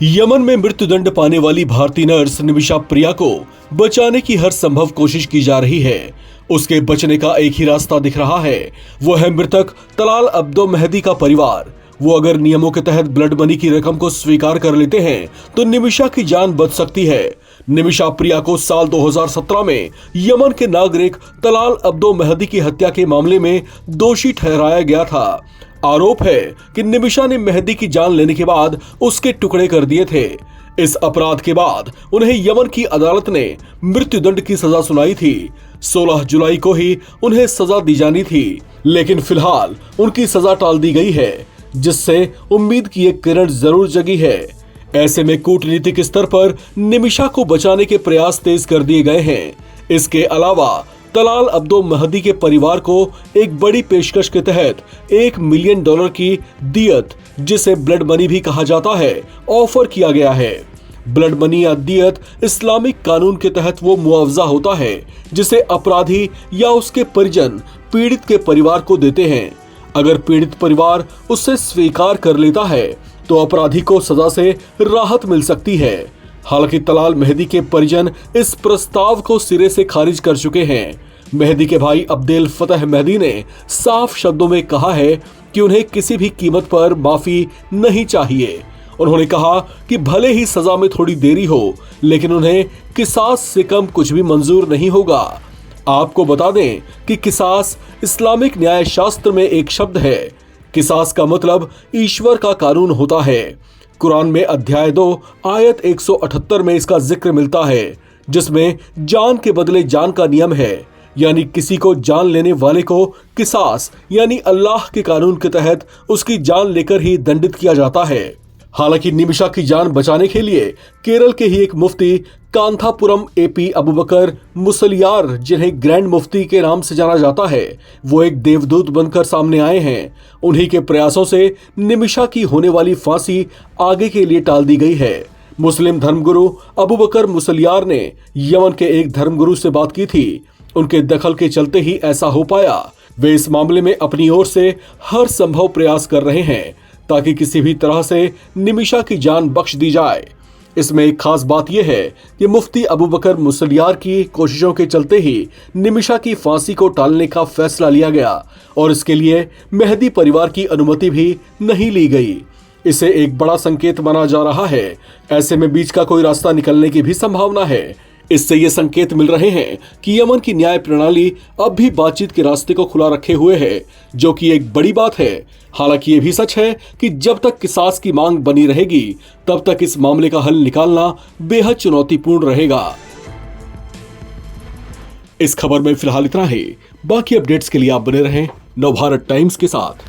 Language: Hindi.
यमन में मृत्युदंड पाने वाली भारतीय नर्स निमिषा प्रिया को बचाने की हर संभव कोशिश की जा रही है। उसके बचने का एक ही रास्ता दिख रहा है, वो है मृतक तलाल अब्दो मेहदी का परिवार। वो अगर नियमों के तहत ब्लड मनी की रकम को स्वीकार कर लेते हैं तो निमिषा की जान बच सकती है। निमिषा प्रिया को साल 2017 में यमन के नागरिक तलाल अब्दो मेहदी की हत्या के मामले में दोषी ठहराया गया था। आरोप है कि निमिषा ने मेहदी की जान लेने के बाद उसके टुकड़े कर दिए थे। इस अपराध के बाद उन्हें यमन की अदालत ने मृत्युदंड की सजा सुनाई थी। 16 जुलाई को ही उन्हें सजा दी जानी थी, लेकिन फिलहाल उनकी सजा टाल दी गई है, जिससे उम्मीद की एक किरण जरूर जगी है। ऐसे में कूटनीतिक स्तर पर निमिषा को बचाने के प्रयास तेज कर दिए गए हैं। इसके अलावा तलाल अब्दो मेहदी के परिवार को एक बड़ी पेशकश के तहत $1 मिलियन की दियत, जिसे ब्लड मनी भी कहा जाता है, ऑफर किया गया है। ब्लड मनी या दियत इस्लामिक कानून के तहत वो मुआवजा होता है जिसे अपराधी या उसके परिजन पीड़ित के परिवार को देते हैं। अगर पीड़ित परिवार उसे स्वीकार कर लेता है तो अपराधी को सजा से राहत मिल सकती है। हालांकि तलाल मेहदी के परिजन इस प्रस्ताव को सिरे से खारिज कर चुके हैं। मेहदी के भाई अब्देल फतह मेहदी ने साफ शब्दों में कहा है कि उन्हें किसी भी कीमत पर माफी नहीं चाहिए। उन्होंने कहा कि भले ही सजा में थोड़ी देरी हो, लेकिन उन्हें किसास से कम कुछ भी मंजूर नहीं होगा। आपको बता दें कि किसास इस्लामिक न्याय शास्त्र में एक शब्द है। किसास का मतलब ईश्वर का कानून होता है। कुरान में अध्याय 2 आयत 178 में इसका जिक्र मिलता है, जिसमें जान के बदले जान का नियम है, यानी किसी को जान लेने वाले को किसास यानी अल्लाह के कानून के तहत उसकी जान लेकर ही दंडित किया जाता है। हालांकि निमिषा की जान बचाने के लिए केरल के ही एक मुफ्ती कांथापुरम एपी अबूबकर मुसलियार, जिन्हें ग्रैंड मुफ्ती के नाम से जाना जाता है, वो एक देवदूत बनकर सामने आए हैं। उन्हीं के प्रयासों से निमिषा की होने वाली फांसी आगे के लिए टाल दी गई है। मुस्लिम धर्मगुरु अबूबकर मुसलियार ने यमन के एक धर्मगुरु से बात की थी। उनके दखल के चलते ही ऐसा हो पाया। वे इस मामले में अपनी ओर से हर संभव प्रयास कर रहे हैं ताकि किसी भी तरह से निमिषा की जान बख्श दी जाए। इसमें एक खास बात यह है कि मुफ्ती अबूबकर मुसलियार की कोशिशों के चलते ही निमिषा की फांसी को टालने का फैसला लिया गया और इसके लिए मेहदी परिवार की अनुमति भी नहीं ली गई। इसे एक बड़ा संकेत माना जा रहा है। ऐसे में बीच का कोई रास्ता निकलने की भी संभावना है। इससे ये संकेत मिल रहे हैं कि यमन की न्याय प्रणाली अब भी बातचीत के रास्ते को खुला रखे हुए है, जो कि एक बड़ी बात है। हालांकि ये भी सच है कि जब तक किसास की मांग बनी रहेगी, तब तक इस मामले का हल निकालना बेहद चुनौतीपूर्ण रहेगा। इस खबर में फिलहाल इतना ही। बाकी अपडेट्स के लिए आप बने रहें नवभारत टाइम्स के साथ।